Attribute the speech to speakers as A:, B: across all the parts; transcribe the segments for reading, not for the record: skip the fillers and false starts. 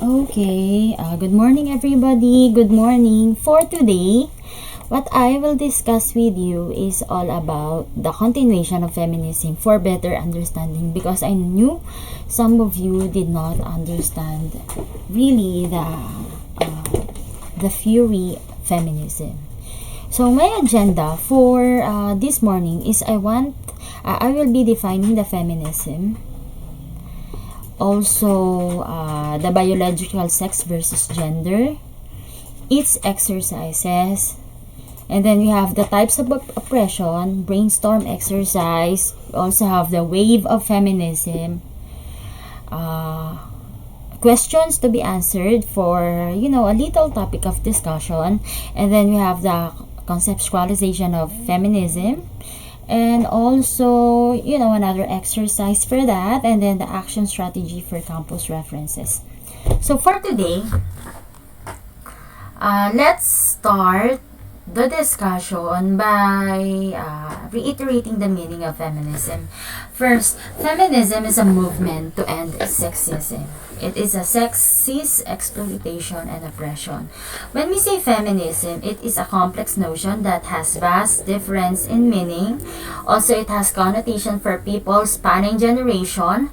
A: Okay, good morning everybody. Good morning. For today, what I will discuss with you is all about the continuation of feminism for better understanding, because I knew some of you did not understand really the theory feminism. So my agenda for this morning is I will be defining the feminism, also the biological sex versus gender, its exercises, and then we have the types of oppression, brainstorm exercise. We also have the wave of feminism, questions to be answered for a little topic of discussion, and then we have the conceptualization of feminism, and also another exercise for that, and then the action strategy for campus references. So for today, let's start the discussion by reiterating the meaning of feminism. First, feminism is a movement to end sexism. It is a sexist exploitation and oppression. When we say feminism, it is a complex notion that has vast difference in meaning. Also, it has connotation for people spanning generation,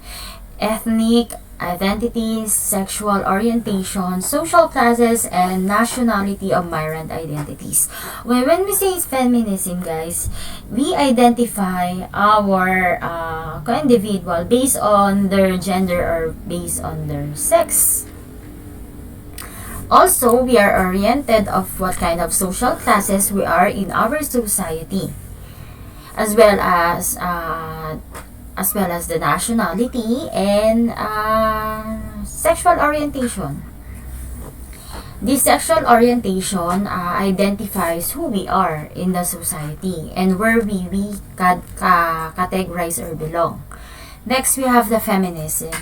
A: ethnic identities, sexual orientation, social classes, and nationality of migrant identities. When we say feminism, guys, we identify our individual based on their gender or based on their sex. Also, we are oriented of what kind of social classes we are in our society, as well as the nationality and sexual orientation. This sexual orientation identifies who we are in the society and where we categorize or belong. Next, we have the feminism.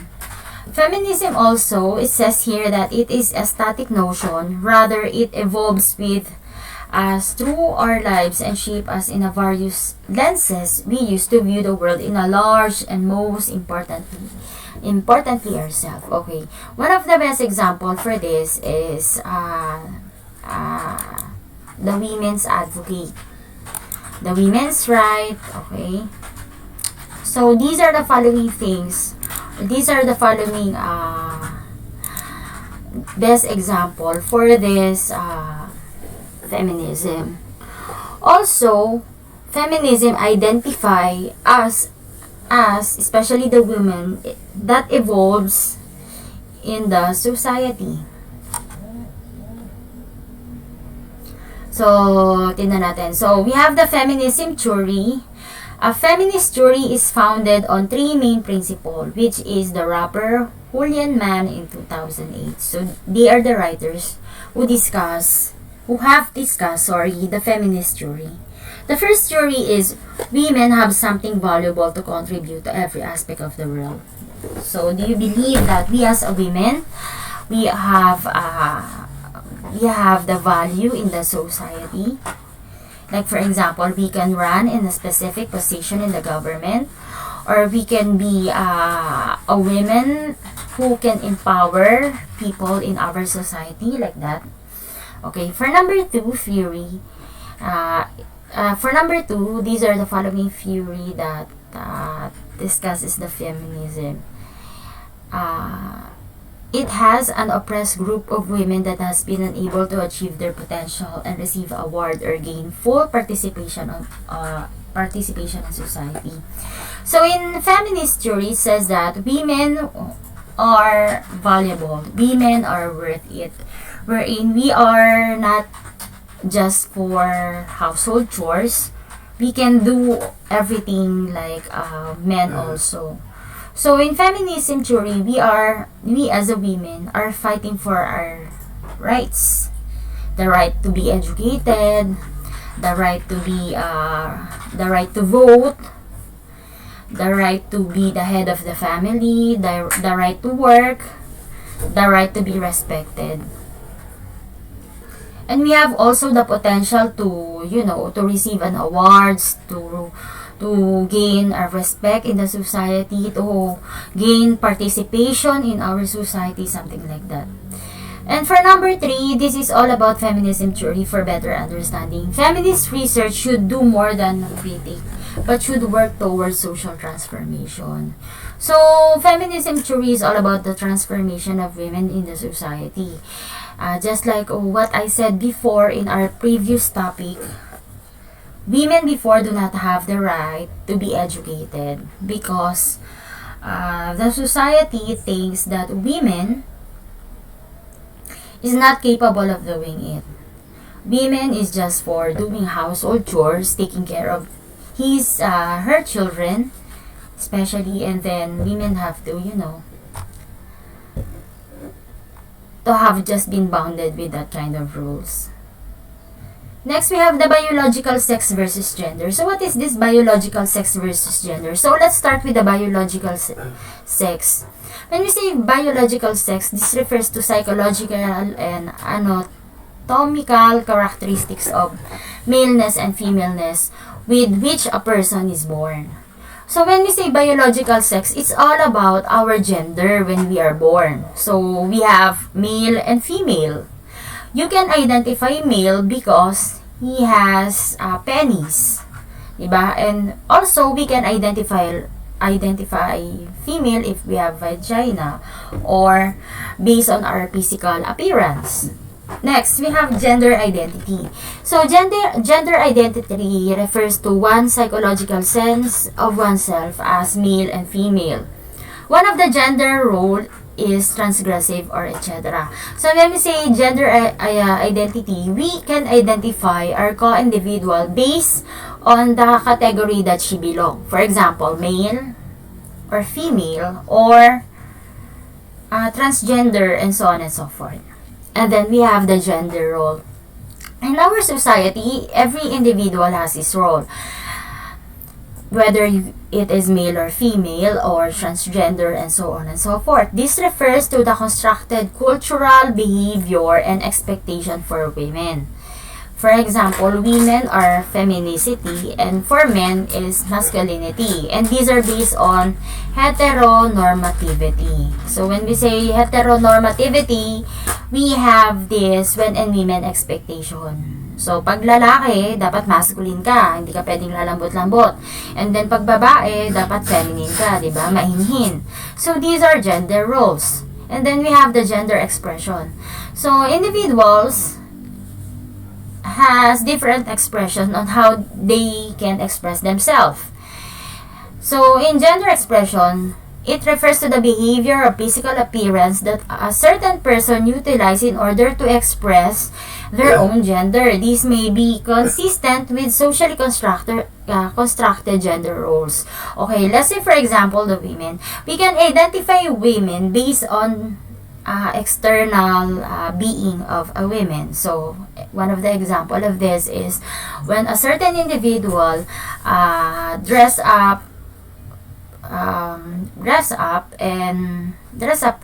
A: Feminism also, it says here that it is a static notion, rather it evolves with as through our lives and shape us in a various lenses we used to view the world in a large and most importantly ourselves. Okay, one of the best example for this is the women's advocate, the women's right. Okay, so these are the following best example for this feminism. Also, feminism identify us as especially the women that evolves in the society. So, tingnan natin. So, we have the feminism theory. A feminist theory is founded on three main principles, which is the rapper Julian Mann in 2008. So, they are the writers who have discussed the feminist theory. The first theory is women have something valuable to contribute to every aspect of the world. So, do you believe that we as a women, we have the value in the society? Like for example, we can run in a specific position in the government, or we can be a woman who can empower people in our society, like that. Okay, for number two theory, these are the following theory that discusses the feminism. It has an oppressed group of women that has been unable to achieve their potential and receive award or gain full participation in society. So in feminist theory, it says that women are valuable, women are worth it, wherein we are not just for household chores, we can do everything like men also. So in feminism theory, we as a women are fighting for our rights, the right to be educated, the right to vote, the right to be the head of the family, the right to work, the right to be respected. And we have also the potential to receive an awards, to to gain respect in the society, to gain participation in our society, something like that. And for number 3, this is all about feminism theory for better understanding. Feminist research should do more than critique, but should work towards social transformation. So, feminism theory is all about the transformation of women in the society. Just like what I said before in our previous topic, women before do not have the right to be educated because the society thinks that women is not capable of doing it. Women is just for doing household chores, taking care of her children, especially, and then women have to, to have just been bounded with that kind of rules. Next, we have the biological sex versus gender. So, what is this biological sex versus gender? So, let's start with the biological sex. When we say biological sex, this refers to psychological and anatomical characteristics of maleness and femaleness with which a person is born. So, when we say biological sex, it's all about our gender when we are born. So, we have male and female. You can identify male because he has penis, diba? And also we can identify female if we have vagina or based on our physical appearance. Next, we have gender identity. So gender identity refers to one's psychological sense of oneself as male and female. One of the gender role is transgressive or etc. So when we say gender identity, we can identify our co-individual based on the category that she belongs. For example, male or female or transgender and so on and so forth. And then we have the gender role. In our society, every individual has his role. Whether it is male or female or transgender and so on and so forth. This refers to the constructed cultural behavior and expectation for women. For example, women are femininity and for men is masculinity. And these are based on heteronormativity. So when we say heteronormativity, we have this men and women expectation. So, pag lalaki, dapat masculine ka. Hindi ka pwedeng lalambot-lambot. And then, pag babae, dapat feminine ka. Diba? Mahinhin. So, these are gender roles. And then, we have the gender expression. So, individuals has different expression on how they can express themselves. So, in gender expression, it refers to the behavior or physical appearance that a certain person utilizes in order to express their own gender. These may be consistent with socially constructed gender roles. Okay, let's say for example the women. We can identify women based on external being of a woman. So, one of the example of this is when a certain individual dress up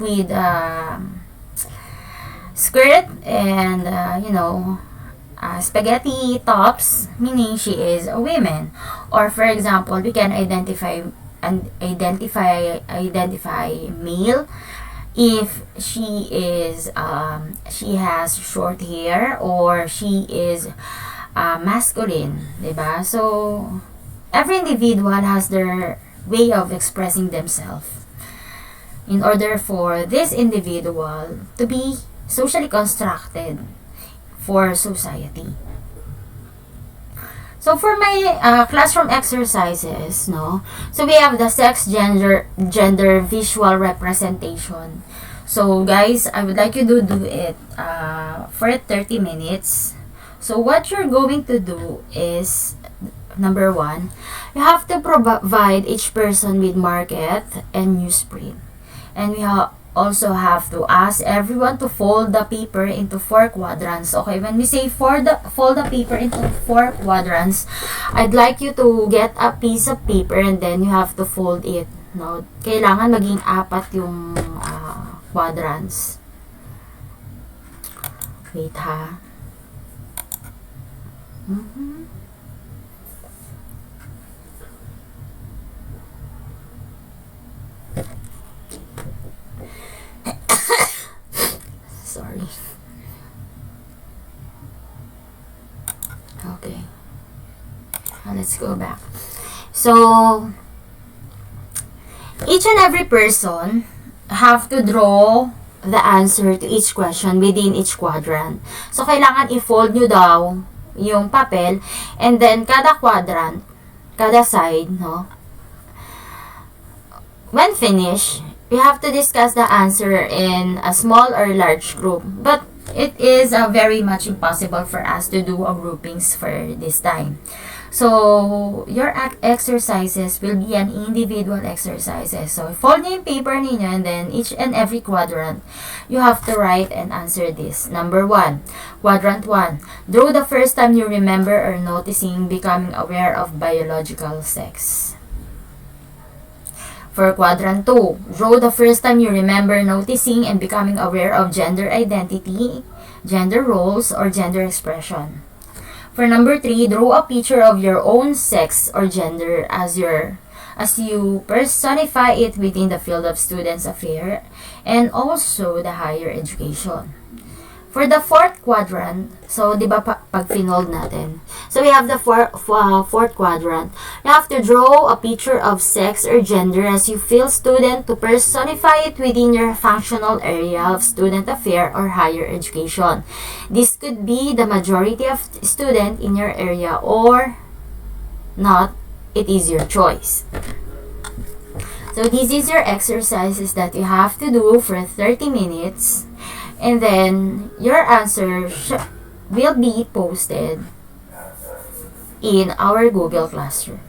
A: with skirt and spaghetti tops, meaning she is a woman. Or for example, we can identify male if she has short hair or she is masculine, diba? So every individual has their way of expressing themselves in order for this individual to be socially constructed for society. So for my classroom exercises, so we have the sex, gender visual representation. So guys, I would like you to do it for 30 minutes. So what you're going to do is, number 1, you have to provide each person with market and newsprint. And we also have to ask everyone to fold the paper into 4 quadrants. Okay, when we say fold the paper into 4 quadrants, I'd like you to get a piece of paper and then you have to fold it. Kailangan maging 4 yung quadrants. Wait ha. Sorry. Okay. Let's go back. So, each and every person have to draw the answer to each question within each quadrant. So, kailangan i-fold nyo daw yung papel, and then kada quadrant, kada side, no? When finished, we have to discuss the answer in a small or large group. But it is very much impossible for us to do a groupings for this time. So, your exercises will be an individual exercises. So, fold nyo yung paper ninyo, and then each and every quadrant, you have to write and answer this. Number 1, quadrant 1. Draw the first time you remember or noticing becoming aware of biological sex. For quadrant 2, draw the first time you remember noticing and becoming aware of gender identity, gender roles, or gender expression. For number 3, draw a picture of your own sex or gender as you personify it within the field of students' affairs and also the higher education. For the fourth quadrant, so di ba pag finold natin, so we have the fourth quadrant. You have to draw a picture of sex or gender as you feel student to personify it within your functional area of student affair or higher education. This could be the majority of student in your area or not. It is your choice. So this is your exercises that you have to do for 30 minutes. And then, your answer will be posted in our Google Classroom.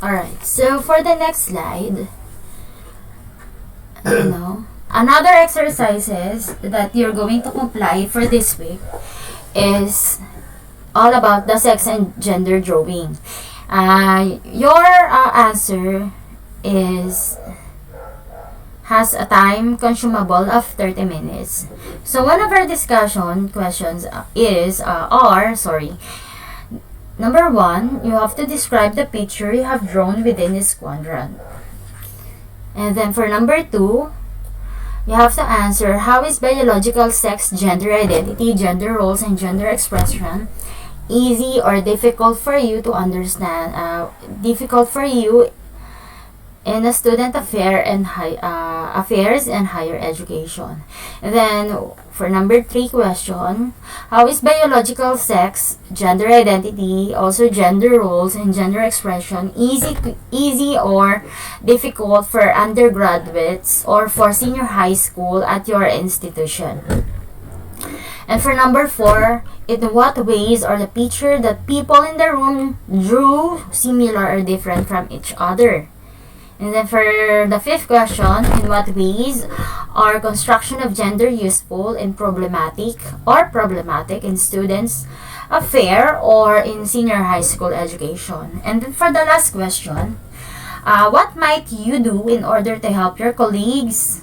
A: Alright, so for the next slide, another exercises that you're going to comply for this week is all about the sex and gender drawing. Your answer has a time consumable of 30 minutes. So one of our discussion questions Number 1, you have to describe the picture you have drawn within this quadrant. And then for number 2, you have to answer how is biological sex, gender identity, gender roles, and gender expression easy or difficult for you to understand, difficult for you in a student affairs and higher education. And then for number 3 question, how is biological sex, gender identity, also gender roles and gender expression easy or difficult for undergraduates or for senior high school at your institution? And for number 4, in what ways are the picture that people in the room drew similar or different from each other? And then for the 5th question, in what ways are construction of gender useful and problematic in students' affair or in senior high school education? And then for the last question, what might you do in order to help your colleagues,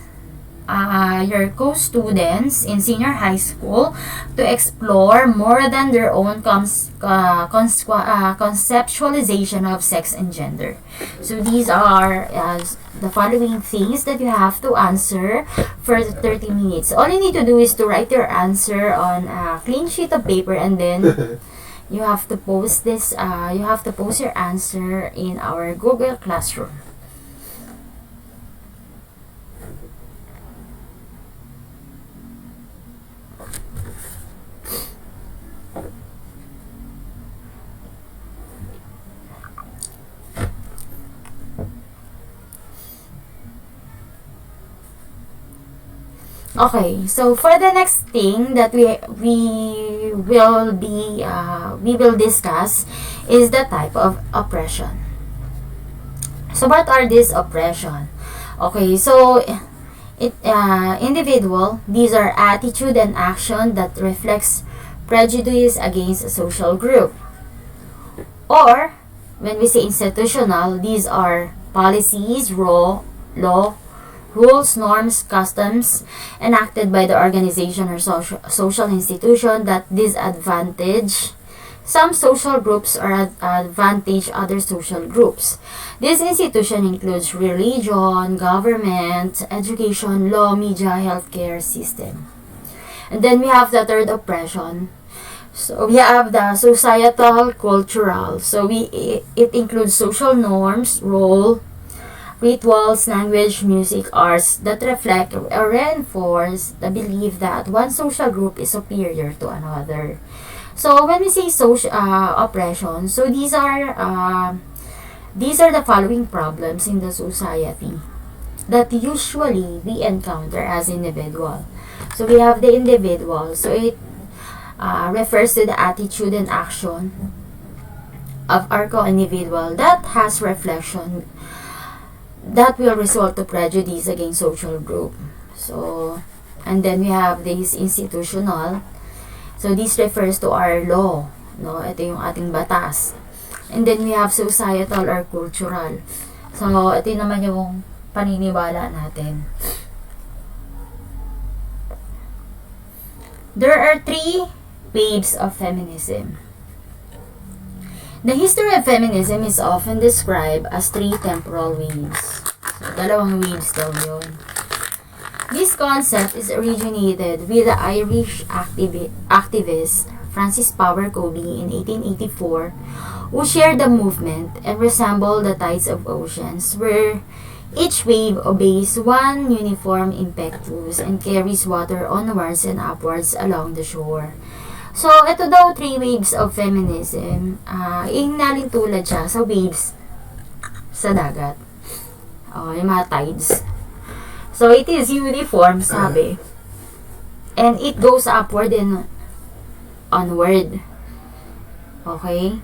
A: your co-students in senior high school to explore more than their own conceptualization of sex and gender? So these are the following things that you have to answer for the 30 minutes. All you need to do is to write your answer on a clean sheet of paper, and then you have to post this. You have to post your answer in our Google Classroom. Okay, so for the next thing that we will discuss is the type of oppression. So what are these oppression? Okay, so individual, these are attitude and action that reflects prejudice against a social group. Or when we say institutional, these are policies, law, rules, norms, customs enacted by the organization or social institution that disadvantage some social groups or advantage other social groups. This institution includes religion, government, education, law, media, healthcare system. And then we have the third oppression. So we have the societal, cultural. So it includes social norms, role, rituals, language, music, arts that reflect or reinforce the belief that one social group is superior to another. So when we say social oppression, so these are the following problems in the society that usually we encounter as individual. So we have the individual. So it refers to the attitude and action of our co-individual that has reflection that will result to prejudice against social group. So, and then we have this institutional. So this refers to our law, no? Ito yung ating batas. And then we have societal or cultural. So ito naman yung paniniwala natin. There are three waves of feminism. The history of feminism is often described as three temporal waves. So, dalawang waves daw yun. This concept is originated with the Irish activist Francis Power Covey in 1884, who shared the movement and resembled the tides of oceans, where each wave obeys one uniform impetus and carries water onwards and upwards along the shore. So, ito daw, three waves of feminism. Ihinalin tulad siya sa waves sa dagat. Yung mga tides. So, it is uniform, sabi. And it goes upward and onward. Okay?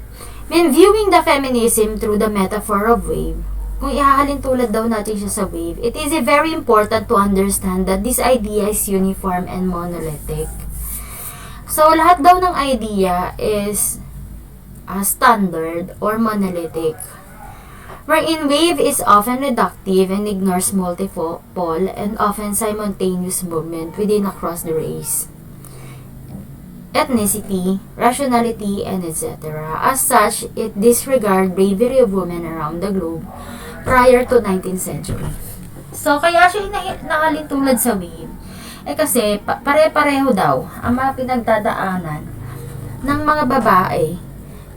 A: When viewing the feminism through the metaphor of wave, kung ihahalin tulad daw natin siya sa wave, it is very important to understand that this idea is uniform and monolithic. So, lahat daw ng idea is standard or monolithic. Wherein wave is often reductive and ignores multiple and often simultaneous movement within across the race, ethnicity, rationality, and etc. As such, it disregards bravery of women around the globe prior to 19th century. So, kaya siya nahalin tulad sa wave. Kasi pare-pareho daw ang mga pinagdadaanan ng mga babae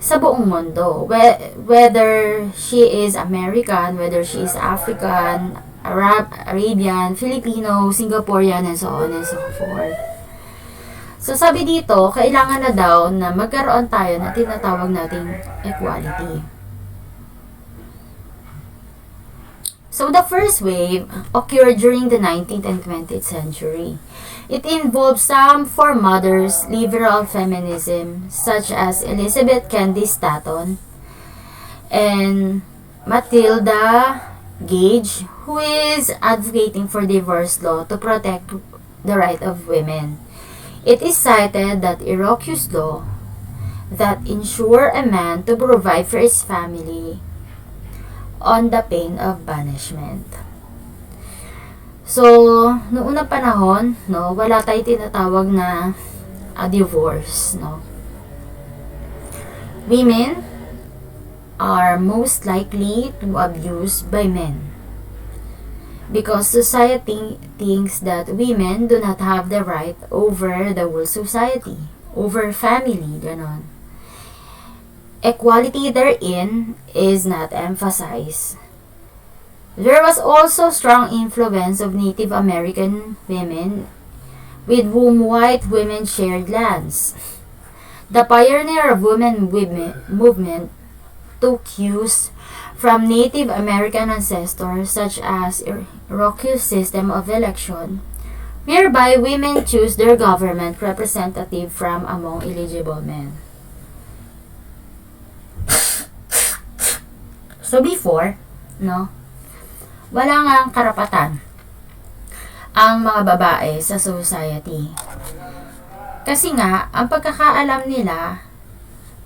A: sa buong mundo. Whether she is American, whether she is African, Arabian, Filipino, Singaporean, and so on and so forth. So sabi dito, kailangan na daw na magkaroon tayo na tinatawag nating equality. So the first wave occurred during the 19th and 20th century. It involved some foremothers liberal feminism such as Elizabeth Cady Stanton and Matilda Gage, who is advocating for divorce law to protect the right of women. It is cited that Iroquois law that ensure a man to provide for his family on the pain of banishment. So, noong unang panahon, no, wala tayong tinatawag na divorce, no. Women are most likely to abuse by men because society thinks that women do not have the right over the whole society, over family, ganon. Equality therein is not emphasized. There was also strong influence of Native American women with whom white women shared lands. The pioneer of women movement took cues from Native American ancestors such as Iroquois system of election, Hereby, women choose their government representative from among eligible men. So before, no, wala nga karapatan ang mga babae sa society. Kasi nga, ang pagkakaalam nila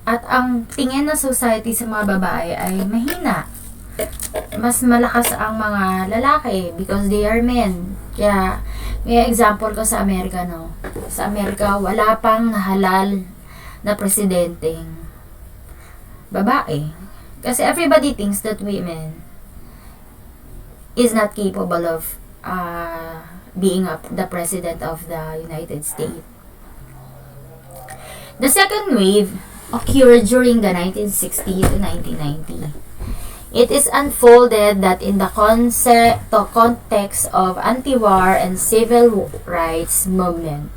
A: at ang tingin ng society sa mga babae ay mahina. Mas malakas ang mga lalaki because they are men. Kaya, may example ko sa Amerika, no? Sa Amerika, wala pang halal na presidenteng babae. Kasi everybody thinks that women is not capable of being the president of the United States. The second wave occurred during the 1960 to 1990. It is unfolded that in the context of anti-war and civil rights movement,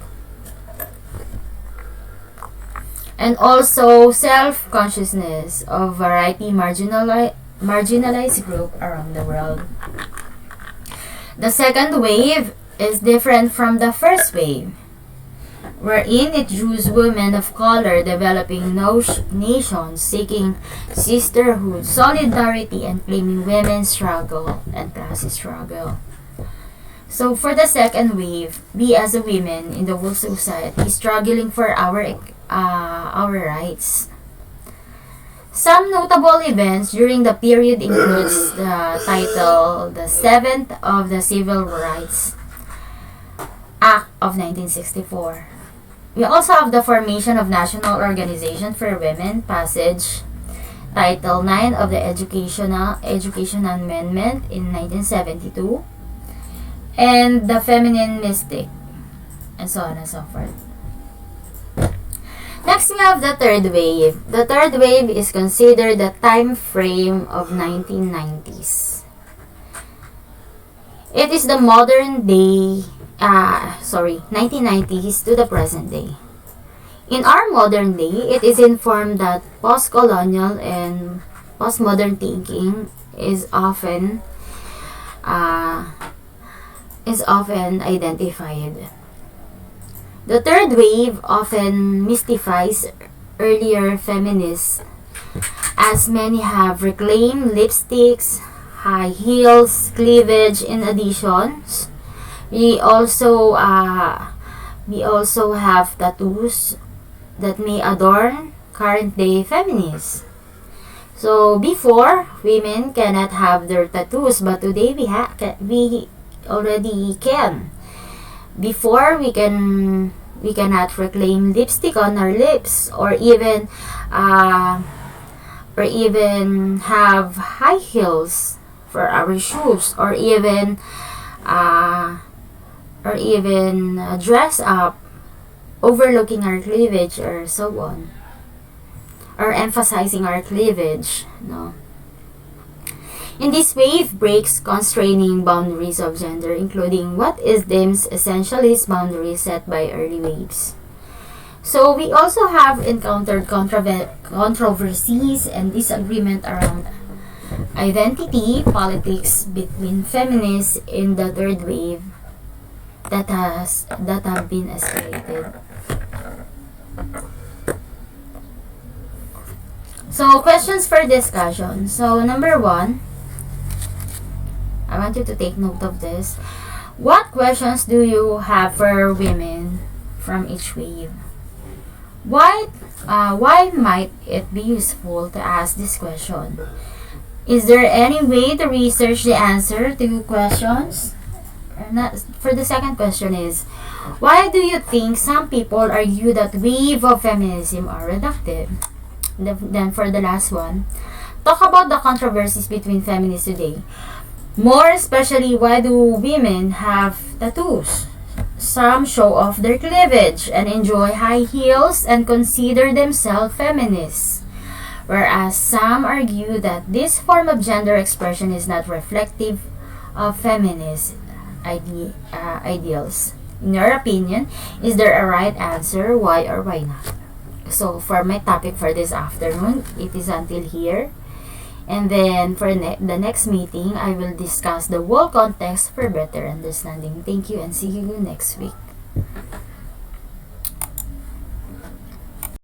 A: and also self-consciousness of variety marginalized group around the world. The second wave is different from the first wave, wherein it drews women of color developing nations seeking sisterhood, solidarity, and claiming women's struggle and class struggle. So for the second wave, we as a women in the whole society struggling for our rights. Some notable events during the period includes the title, the 7th of the Civil Rights Act of 1964. We also have the formation of National Organization for Women, passage, Title 9 of the Education Amendment in 1972, and the Feminine Mystic, and so on and so forth. Next, we have the third wave. The third wave is considered the time frame of 1990s. It is the modern day, 1990s to the present day. In our modern day, it is informed that post-colonial and postmodern thinking is often identified. The third wave often mystifies earlier feminists, as many have reclaimed lipsticks, high heels, cleavage. In addition, we also have tattoos that may adorn current-day feminists. So before, women cannot have their tattoos, but today we already can. Before, we cannot reclaim lipstick on our lips, or even have high heels for our shoes, or even dress up overlooking our cleavage, or so on, or emphasizing our cleavage, no. In this wave breaks constraining boundaries of gender, including what is deemed essentialist boundaries set by early waves. So we also have encountered controversies and disagreement around identity politics between feminists in the third wave that have been escalated. So questions for discussion. So number 1, I want you to take note of this. What questions do you have for women from each wave? Why might it be useful to ask this question? Is there any way to research the answer to questions? Or not? For the second question is, why do you think some people argue that wave of feminism are reductive? Then for the last one, talk about the controversies between feminists today. More especially, why do women have tattoos? Some show off their cleavage and enjoy high heels and consider themselves feminists, whereas some argue that this form of gender expression is not reflective of feminist ideals. In your opinion, is there a right answer? Why or why not? So for my topic for this afternoon, it is until here. And then for the next meeting, I will discuss the whole context for better understanding. Thank you and see you next week.